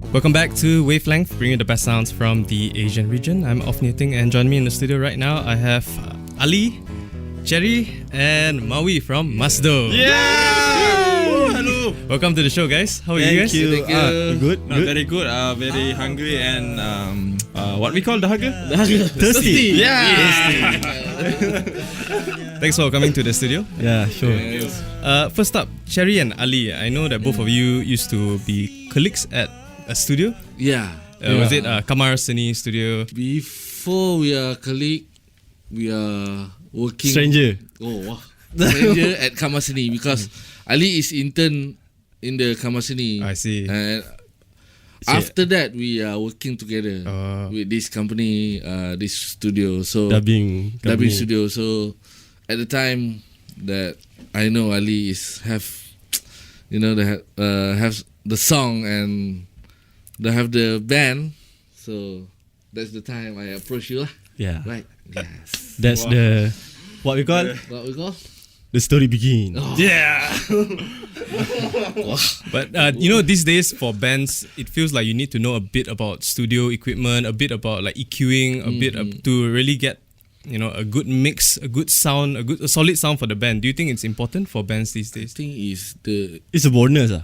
Welcome back to Wavelength, bringing the best sounds from the Asian region. I'm Off Newting, and joining me in the studio right now, I have Ali, Cherry, and Maui from MASDO. Hello. Welcome to the show, guys. How are you guys? Thank you. Good. Very good. Very hungry and what we call the hugger? Thirsty. Yeah. Thanks for coming to the studio. Yeah, sure. Yes. First up, Cherry and Ali. I know that both of you used to be colleagues at a studio. Yeah. Was it Kamar Seni Studio? Before we are colleague, we are working. Stranger. Oh, wow. Stranger at Kamasini because Ali is intern in the Kamasini. I see. And after that, we are working together with this company, this studio. So Dubbing studio. So at the time that I know Ali is have the song and they have the band. So that's the time I approach you lah. Yeah. Right. Yes. That's the what we call What we call? the story begin. Yeah. But these days for bands, it feels like you need to know a bit about studio equipment, a bit about like EQing, a bit to really get a good mix, a good sound, a solid sound for the band. Do you think it's important for bands these I days? think It's a bonus.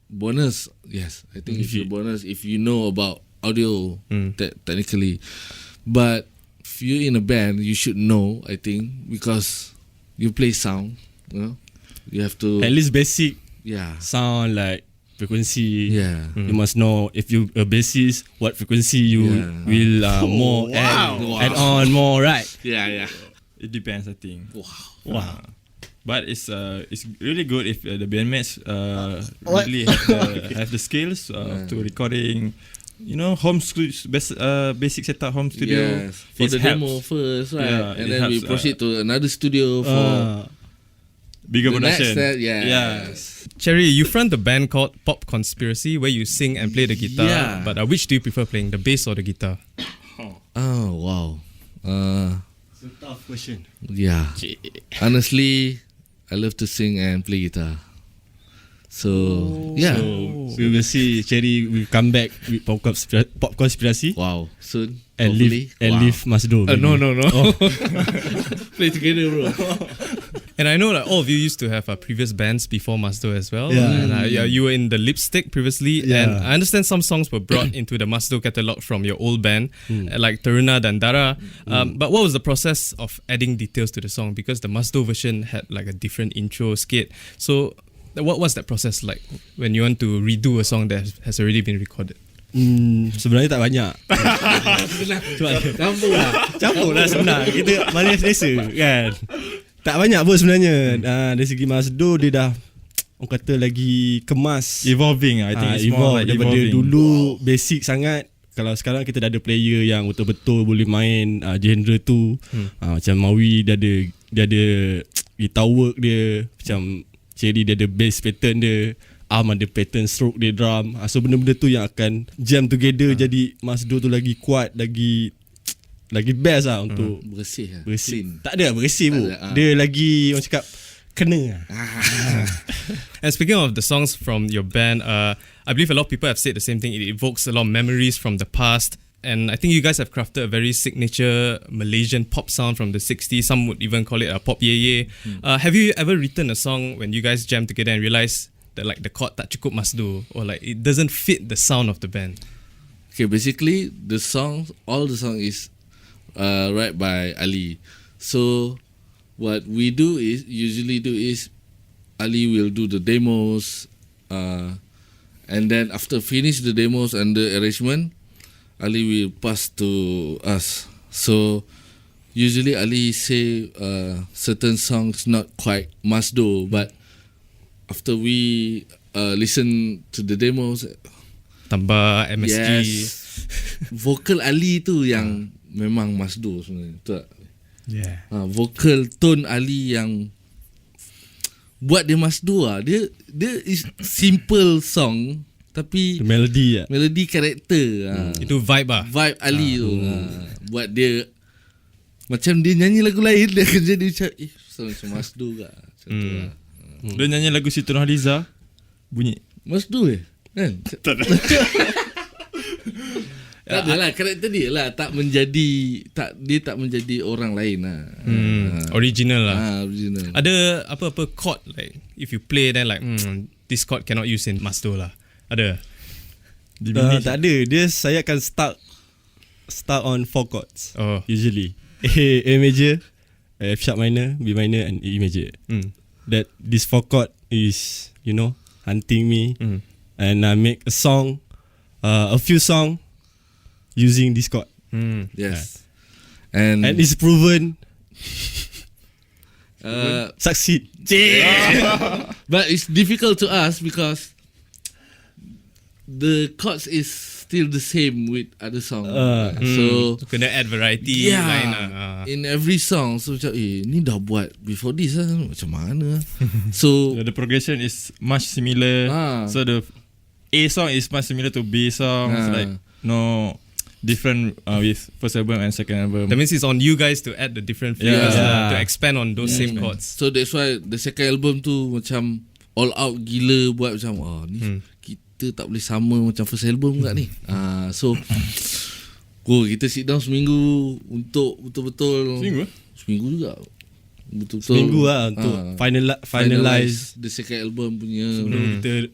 bonus. Yes, I think it's a bonus if you know about audio technically. But if you're in a band, you should know. I think because you play sound, you have to At least basic yeah. sound like frequency. Yeah. You must know if you a bassist, what frequency you will more add on more, right? Yeah. It depends, I think. Wow. But it's really good if the bandmates really have the skills to recording. Home studio, basic setup home studio. Yes. For the demo first, right? Yeah, and it then we helps, proceed to another studio for bigger the next production. set. Yeah. Yes. Cherry, you front a band called Pop Conspiracy where you sing and play the guitar. Yeah. But which do you prefer playing, the bass or the guitar? Oh wow. It's a tough question. Yeah. Honestly, I love to sing and play guitar. So yeah. So we will see Cherry will come back with Pop Conspiracy Wow. Soon. and hopefully. leave MASDO. No. Play together, bro. And I know that all of you used to have previous bands before MASDO as well. Yeah. And you were in the Lipstick previously. Yeah. And I understand some songs were brought into the MASDO catalogue from your old band, like Taruna dan Dara. But what was the process of adding details to the song? Because the MASDO version had like a different intro skit. So what was that process like when you want to redo a song that has already been recorded? Sebenarnya tak banyak. Campur lah sebenarnya. Kita manis desa kan. Tak banyak pun sebenarnya. Dari segi MASDO dia dah orang kata lagi kemas, Evolving, I think it's more like daripada evolving. dulu basic sangat. Kalau sekarang kita dah ada player yang betul-betul boleh main genre tu. Macam Maui dia ada guitar work dia, macam Cherry dia ada bass pattern dia, ada pattern stroke dia drum. So benda-benda tu yang akan jam together jadi MASDO tu lagi kuat, lagi best lah untuk Bersih lah. bersih. Tak ada bersih pun. Tak ada, Dia lagi orang cakap kena. And speaking of the songs from your band, I believe a lot of people have said the same thing. It evokes a lot of memories from the past. And I think you guys have crafted a very signature Malaysian pop sound from the 60s. Some would even call it a pop ye. Have you ever written a song when you guys jam together and realize that like the chord tak cukup MASDO, or like it doesn't fit the sound of the band? Okay, basically all the song is write by Ali. So what we usually do is Ali will do the demos, and then after finish the demos and the arrangement, Ali will pass to us. So usually Ali say certain songs not quite MASDO, but after we listen to the demos, Tambah MSG. yes, vocal Ali tu yang memang MASDO sebenarnya. Betul tak? Yeah. Vocal tone Ali yang buat dia MASDO lah. Dia is simple song tapi Melody lah. melody karakter Itu vibe lah. vibe Ali tu buat dia macam dia nyanyi lagu lain dia akan jadi macam MASDO kat macam tu lah. Dia nyanyi lagu Siti Nurhaliza bunyi MASDO kan? Tak adalah, karakter dia lah tak menjadi orang lain lah. Original lah. Original. Ada apa-apa chord like if you play then like this chord cannot use in Masdo lah. Ada. Tak ada. Saya akan start on 4 chords. Usually A major, F sharp minor, B minor and E major. That this 4 chord is hunting me, and I make a song, a few song using this chord. Yes. And it's proven succeed. But it's difficult to us because the chords is still the same with other songs. So kena add variety lain lah. in every song, so macam ni dah buat before this lah, macam mana. So The progression is much similar. So the A song is much similar to B song. It's like no different with first album and second album. That means it's on you guys to add the different flavors to expand on those same chords. So that's why the second album tu macam all out gila, buat macam ni kita tak boleh sama macam first album kat ni. So kita sit down seminggu untuk betul-betul seminggu juga betul-betul seminggu lah untuk finalize the second album punya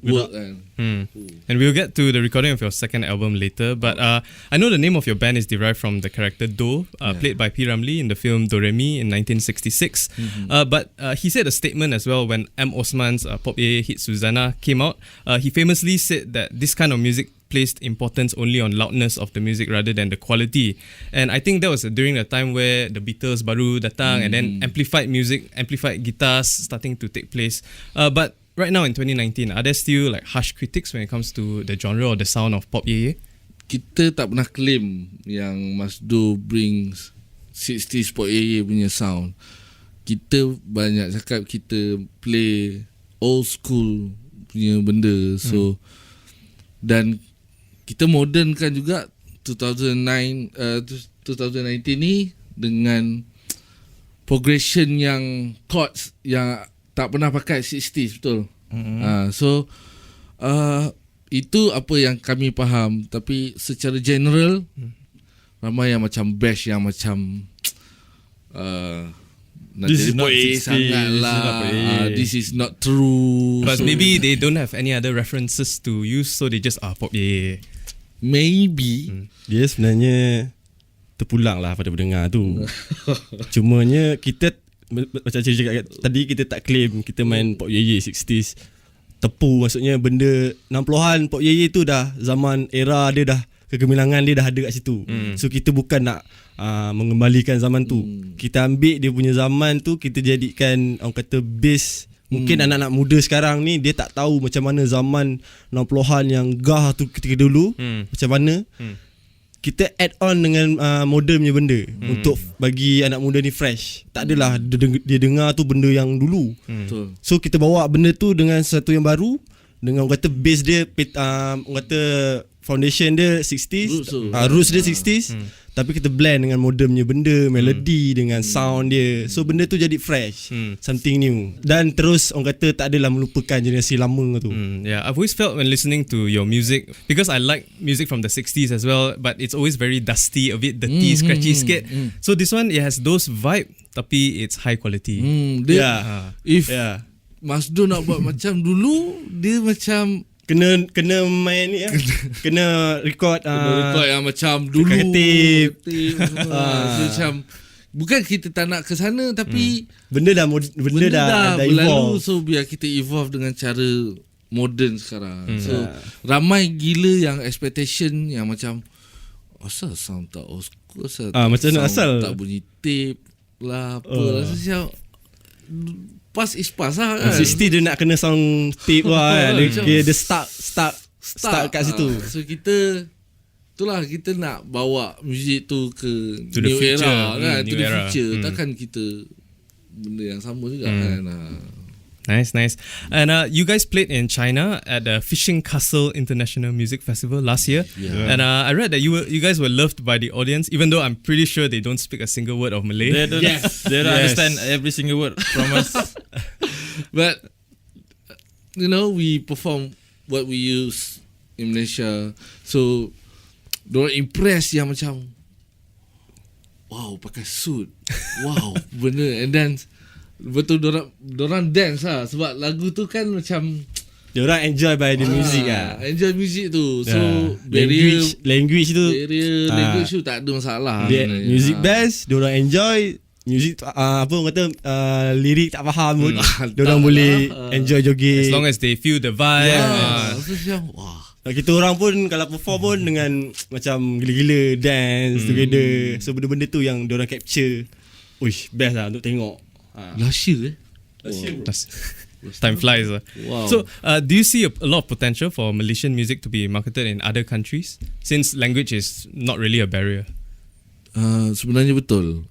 work kan. And we'll get to the recording of your second album later, but I know the name of your band is derived from the character Do, played by P. Ramlee in the film Do Re Mi in 1966. But he said a statement as well when M. Osman's Pop Ye hit Susanna came out. He famously said that this kind of music placed importance only on loudness of the music rather than the quality. And I think that was during the time where the Beatles baru datang and then amplified guitars starting to take place. But right now in 2019, are there still like harsh critics when it comes to the genre or the sound of Pop Ye? Kita tak pernah claim yang Masdo brings 60s Pop Ye punya sound. Kita banyak cakap kita play old school punya benda. So dan kita modernkan juga 2019 ni dengan progression yang chords yang tak pernah pakai 60s, betul. So itu apa yang kami faham, tapi secara general ramai yang macam bash, yang macam this is not 60s, sangat lah. This is not true. But So, maybe they don't have any other references to use, so they just Pop Ye. maybe dia sebenarnya terpulang lah pada pendengar tu. Cumanya kita macam cakap tadi, kita tak claim kita main Pop Ye 60s tepu, maksudnya benda 60-an Pop Ye tu dah zaman era dia, dah kegemilangan dia dah ada kat situ. So kita bukan nak mengembalikan zaman tu. Kita ambil dia punya zaman tu, kita jadikan orang kata base. Mungkin anak-anak muda sekarang ni dia tak tahu macam mana zaman 60-an yang gah tu ketika dulu macam mana. Kita add on dengan modern punya benda untuk bagi anak muda ni fresh. Tak adalah dia dengar tu benda yang dulu. So kita bawa benda tu dengan sesuatu yang baru, dengan orang kata base dia, orang kata foundation dia 60s, roots dia 60s, tapi kita blend dengan modern punya benda, melody dengan sound dia. So benda tu jadi fresh, something new. Dan terus orang kata tak adalah melupakan generasi lama tu. Yeah, I've always felt when listening to your music, because I like music from the 60s as well, but it's always very dusty, a bit dirty, scratchy sikit. So this one, it has those vibe, tapi it's high quality. If Masdo nak buat macam dulu, dia macam kena main ni kena record record yang macam dulu, ketip. Macam bukan kita tak nak ke sana, tapi benda dah berlalu. evolve. So biar kita evolve dengan cara modern sekarang. So ramai gila yang expectation yang macam asal sound tak old school, macam mana asal tak bunyi tape lah, apa macam pas is pas lah kan. 60 dia nak kena sound tape lah kan. Dia start kat situ. So kita itulah, kita nak bawa muzik tu ke To the new future. era kan, to New the era. future. Takkan kita benda yang sama juga kan. Nice. And you guys played in China at the Fishing Castle International Music Festival last year. And I read that you guys were loved by the audience, even though I'm pretty sure they don't speak a single word of Malay. They don't understand every single word from us. But we perform what we use in Malaysia. So Diorang impress yang macam wow, pakai suit. Wow, bener. And then betul dorang dance lah. Sebab lagu tu kan macam Diorang enjoy by the music lah. Enjoy music tu. So language tu language tu tak ada masalah. music best, diorang enjoy. Music apa orang kata lirik tak faham pun diorang boleh enjoy joget. As long as they feel the vibe. So macam wah. Kita orang pun kalau perform pun dengan macam gila-gila dance together. So benda-benda tu yang diorang capture. Uish, best lah untuk tengok. Last year Time flies. Wow. So, do you see a lot of potential for Malaysian music to be marketed in other countries, since language is not really a barrier? Sebenarnya betul.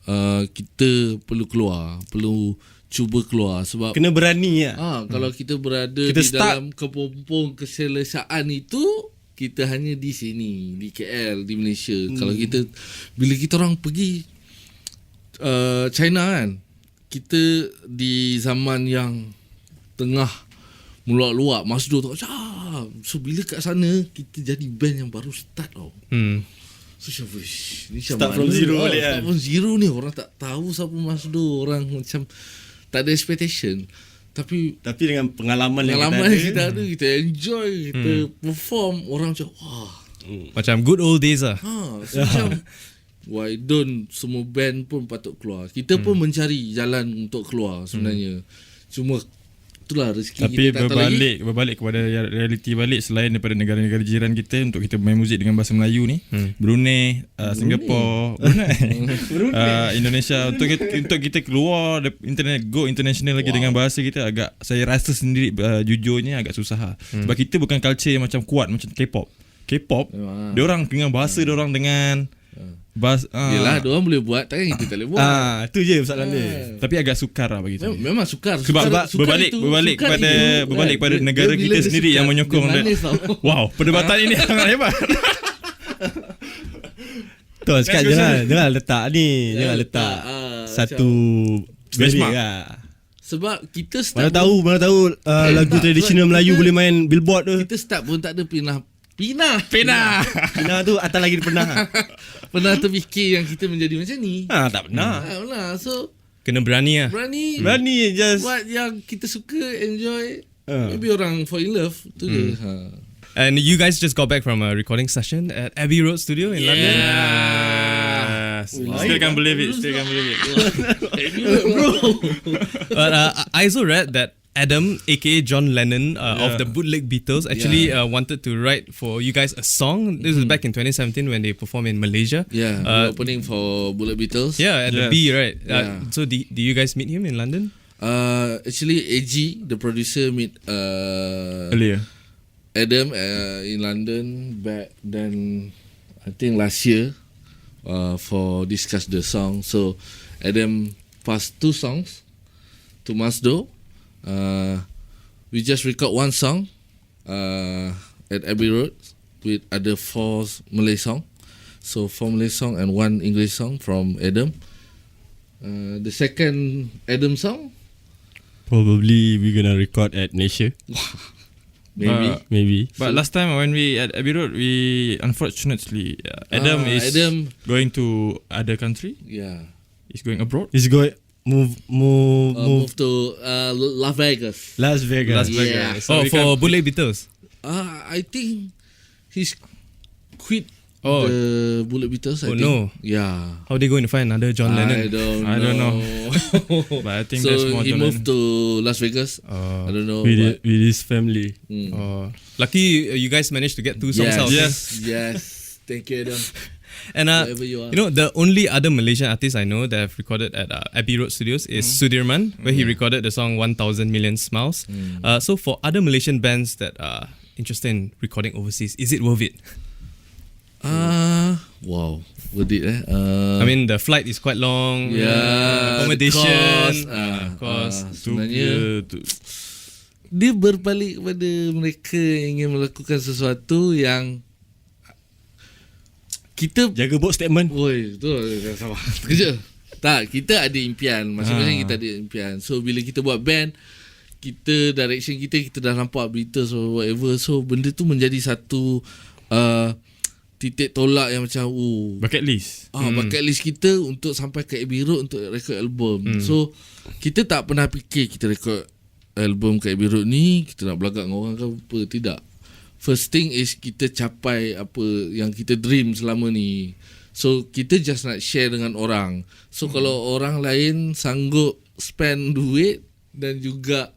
Kita perlu keluar, perlu cuba keluar sebab Kena berani lah. kalau kita berada Kita di dalam kepompong keselesaan itu, kita hanya di sini, di KL, di Malaysia. Kalau kita, bila kita orang pergi China kan, kita di zaman yang tengah meluak-luak Masdo tu. So bila kat sana, kita jadi band yang baru start tau. So macam ni Start from zero balik kan. Start from zero ni. Orang tak tahu siapa Masdo. Orang macam tak ada expectation. Tapi dengan pengalaman yang kita ada, kita enjoy, kita perform, orang macam wah. Macam good old days lah. So macam why don't semua band pun patut keluar. Kita pun mencari jalan untuk keluar sebenarnya. Cuma itulah rezeki Tapi kita tak tahu lagi. berbalik kepada realiti balik, selain daripada negara-negara jiran kita untuk kita main muzik dengan bahasa Melayu ni, Brunei, Singapore, Indonesia, untuk kita keluar internet, go international lagi dengan bahasa kita, agak saya rasa sendiri jujurnya agak susah. Sebab kita bukan culture yang macam kuat macam K-pop, dia orang dengan bahasa dia orang dengan Yelah, diorang boleh buat, takkan kita tak boleh buat. Tu je soalan dia. tapi agak sukar lah bagi saya. Memang sukar. Sebab berbalik kepada negara kita sendiri yang menyokong dia. Wow, perdebatan ini sangat hebat. Tu sekarang jangan letak ni, jangan letak satu benchmark lah. Sebab kita Mana start tahu lagu tradisional Melayu boleh main billboard tu. Kita start pun tak ada Pina tu atas lagi pernah. Pernah terfikir yang kita menjadi macam ni. Tak pernah. Tak pernah. So Kena berani lah. Berani just buat yang kita suka, enjoy. Maybe orang fall in love. Tu je. And you guys just got back from a recording session at Abbey Road Studio in London. Still can't believe it. But I also read that Adam, aka John Lennon of the Bootleg Beatles, actually wanted to write for you guys a song. This was back in 2017 when they performed in Malaysia. Opening for Bullet Beatles. At the B, right? So do you guys meet him in London? Actually, AG, the producer, meet Earlier. Adam in London back then, I think last year, for discuss the song. So Adam passed 2 songs to Masdo. We just record 1 song at Abbey Road with other 4 Malay song. So 4 Malay song and 1 English song from Adam. The second Adam song, probably we're gonna record at Malaysia. Maybe. But last time when we at Abbey Road, we unfortunately Adam is going to other country. He's going abroad. He's going move to Las Vegas. Yeah. So for Bootleg Beatles. I think he's quit the Bullet Beatles. I think. No. Yeah. How are they going to find another John Lennon? I don't know. But I think so there's more he John moved to Las Vegas. I don't know. With his family. Lucky you guys managed to get 2 songs out. Yes. Thank you, Adam. And the only other Malaysian artist I know that have recorded at Abbey Road Studios is Sudirman, where he recorded the song 1,000 Million Smiles. So for other Malaysian bands that are interested in recording overseas, is it worth it? Wow, worth it. I mean, the flight is quite long. Accommodation, cost. Sebenarnya dia berbalik kepada mereka yang ingin melakukan sesuatu yang kita jaga buat statement. Oi, tu sama. Kerja. Tak, kita ada impian. Masing-masing kita ada impian. So bila kita buat band, kita direction kita dah nampak Beatles or whatever. So benda tu menjadi satu titik tolak yang macam Bucket list. bucket list kita untuk sampai ke Abbey Road untuk record album. So kita tak pernah fikir kita record album ke Abbey Road ni kita nak belagak dengan orang ke apa. Tidak. First thing is kita capai apa yang kita dream selama ni. So kita just nak share dengan orang. So kalau orang lain sanggup spend duit dan juga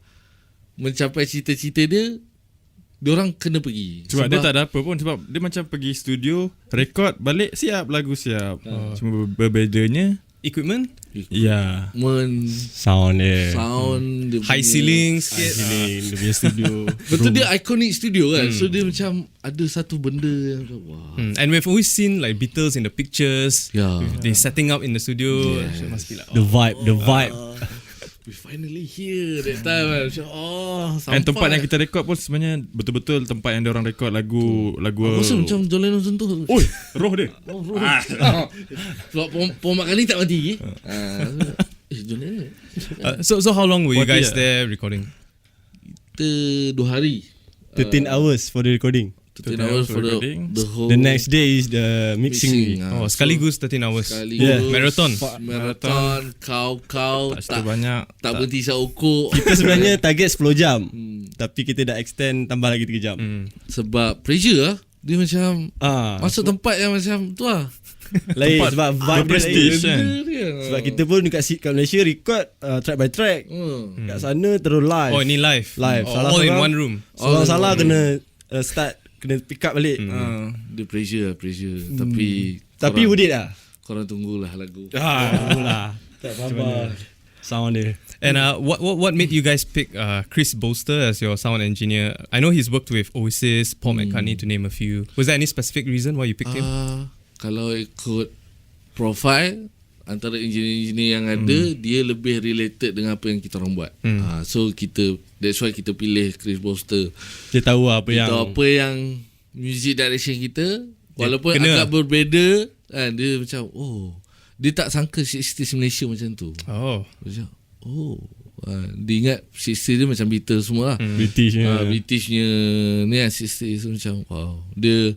mencapai cita-cita dia, diorang kena pergi. Sebab dia tak ada apa pun. Sebab dia macam pergi studio, record, balik, siap, lagu siap. Cuma berbezanya Equipment, ya, Sound dia. Sound dia high punya- ceiling sikit. Dia punya studio. Betul, dia iconic studio kan. So dia macam ada satu benda yang wah. And we've always seen like Beatles in the pictures. Yeah. They setting up in the studio. Yes. So it must be like, The vibe. We finally here that time kan. Macam sampai. And tempat yang kita record pun sebenarnya betul-betul tempat yang diorang record lagu Rasa macam John Lennon sentuh. Oi, roh dia. Sebab pom mak kali tak mati. John Lennon. so how long were you Mati guys tak? there recording? Kita 2 hari. 13 hours for the recording. 13 hours for the whole The next day is the mixing. Oh, sekaligus 13 hours. sekaligus. Yeah. Marathon. Kau tak cerita banyak. tak berhenti sat ukur. Kita sebenarnya target 10 jam. Tapi kita dah extend tambah lagi 3 jam. Sebab pressure lah. Dia macam masuk tempat yang macam tu lah. Lain sebab vibe dia prestige lain. kan. Sebab kita pun kat Malaysia record track by track. Kat sana terus live. Oh, ini live. Live. Oh, all in one room. Seorang salah kena start, kena pick up balik. Dia pressure. Tapi Worth it lah. korang tunggulah lagu. Tunggulah. Tak apa. Sound dia. And what made you guys pick Chris Bolster as your sound engineer? I know he's worked with Oasis, Paul McCartney, to name a few. Was there any specific reason why you picked him? Kalau ikut profile antara engineer-engineer yang ada, dia lebih related dengan apa yang kita orang buat. So that's why kita pilih Chris Bolster. Dia tahu apa Dia yang tahu apa yang music direction kita, walaupun kena. agak berbeza kan, dia macam dia tak sangka 60s Malaysia macam tu. Macam dia ingat 60s dia macam Beatles semua lah. Britishnya. Britishnya ni kan 60s. So macam wow, dia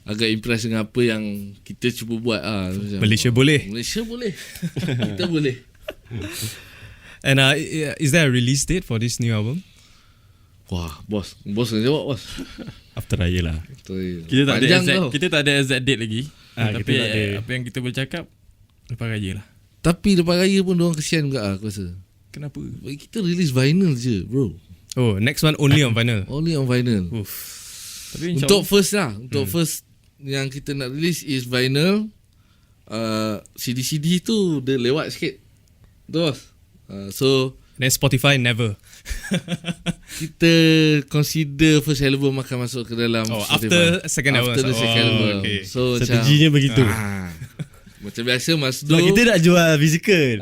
agak impress dengan apa yang kita cuba buat macam, Malaysia boleh. Malaysia boleh. Kita boleh. And is there a release date for this new album? Wah, bos kena jawab bos. After raya lah. Kita tak ada Panjang exact, tau. kita tak ada exact date lagi. Tapi kita tak ada. apa yang kita boleh cakap lepas raya lah. Tapi lepas raya pun diorang kesian juga aku rasa. Kenapa? Kita release vinyl je bro. Oh, next one only on vinyl. Only on vinyl. Oof. Tapi Untuk first lah, untuk first yang kita nak release is vinyl. CD tu dia lewat sikit. Betul bos? So Then Spotify never. kita consider first album akan masuk ke dalam Oh, Spotify. after second album. After the second album. Okay. So Strateginya macam, begitu. macam biasa Masdo. Sebab kita nak jual physical.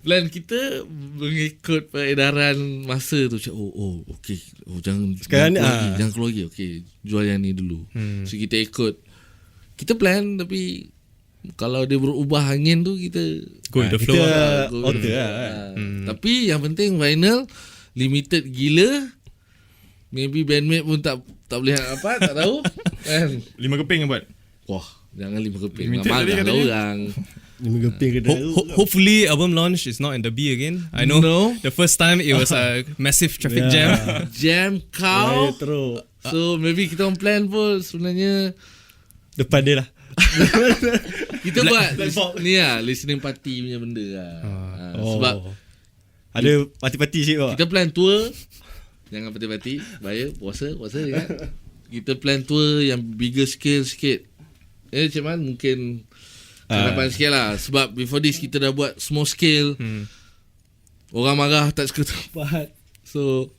Plan kita mengikut peredaran masa tu. Macam okey. Jangan Sekarang ni, jangan keluar lagi. Okey, jual yang ni dulu. So kita ikut. Kita plan tapi kalau dia berubah angin tu kita Go with the flow. Kita go with order the lah. flow. Tapi yang penting vinyl limited gila. Maybe bandmate pun tak boleh apa, tak tahu. Kan? 5 keping yang buat. Wah, jangan 5 keping. Limited Marah tadi lah katanya. orang. Lima keping ke dah. Hopefully album launch is not in the B again. I know No. the first time it was a massive traffic jam. Jam kau. Teruk. So maybe kita on plan pun sebenarnya Depan dia lah. kita buat ni lah, listening party punya benda lah. Sebab ada parti-parti sikit kok. kita plan tour. Jangan party-party, bahaya, puasa je kan. Kita plan tour yang bigger scale sikit. Macam mana mungkin harapan sikit lah. Sebab before this kita dah buat small scale. Orang marah tak suka tempat. So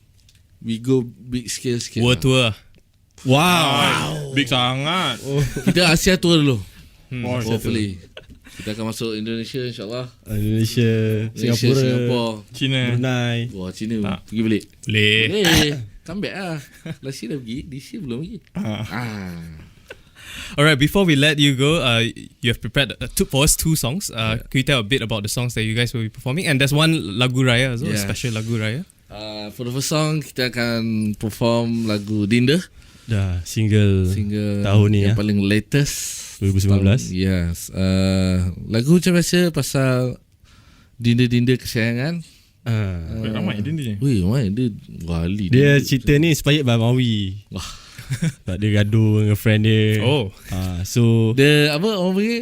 we go big scale sikit World lah. tour. Wow. Big sangat. Kita Asia tour dulu. Oh, Hopefully kita akan masuk Indonesia insyaAllah. Malaysia, Malaysia, Singapura, Singapore. Cina. Brunei. Wah, Cina Tak. pergi balik. Boleh. Boleh. Come back lah. Last year dah pergi, this year belum pergi. Alright, before we let you go, you have prepared for us 2 songs. Can you tell a bit about the songs that you guys will be performing? And there's one lagu raya as well, a Yeah. special lagu raya. For the first song kita akan perform lagu Dinda. Dah single tahun ni yang paling latest 2019. Yes. Lagu macam biasa pasal dinda-dinda kesayangan. Ramai dia ni. Weh, ramai dia wali. Dia cerita ni inspired by Mawi. Wah. Sebab dia gaduh dengan friend dia. Oh. So Dia apa orang panggil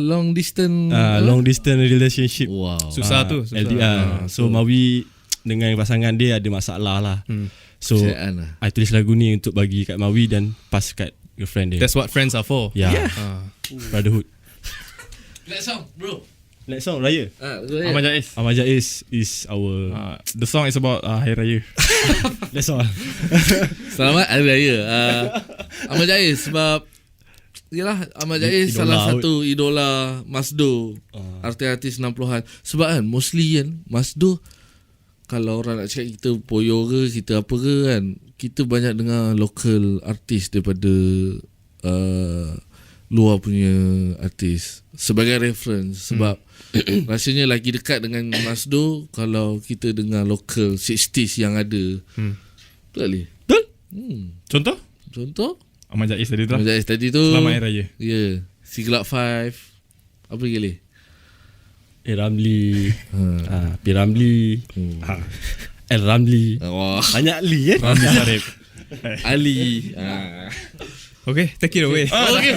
long distance long distance relationship. Wow. Susah tu. Susah. LDR. So Mawi dengan pasangan dia ada masalah lah. So Kesayangan lah. I tulis lagu ni untuk bagi kat Mawi dan pass kat girlfriend dia. That's what friends are for. Yeah. Brotherhood. Next song, bro. Next song Raya. Ahmad Jais. Ahmad Jais is our The song is about Hari Raya. that's all. Selamat Hari Raya. Ahmad Jais sebab yalah Ahmad Jais salah satu idola Masdo, artis-artis 60-an. Sebab kan mostly kan Masdo, kalau orang nak cakap kita poyo ke, kita apa ke kan, kita banyak dengar local artis daripada luar punya artis sebagai reference. Sebab rasanya lagi dekat dengan Masdo kalau kita dengar local 60s yang ada. Betul Ali? Betul? Contoh Ahmad Jais tadi tu lah. Ahmad Jais tadi tu. Selamat Hari Raya. Ya yeah. Siglap 5. Apa lagi Ali? Ramli. P Ramli. El Ramli. Wah, Banyak Li kan? Ramli Sarip. Ali. Okay, take it away. Okay.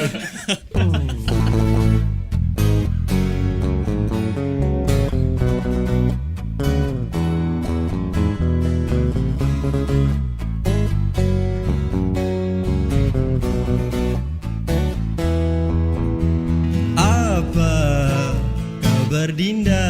Apa kabar Dinda?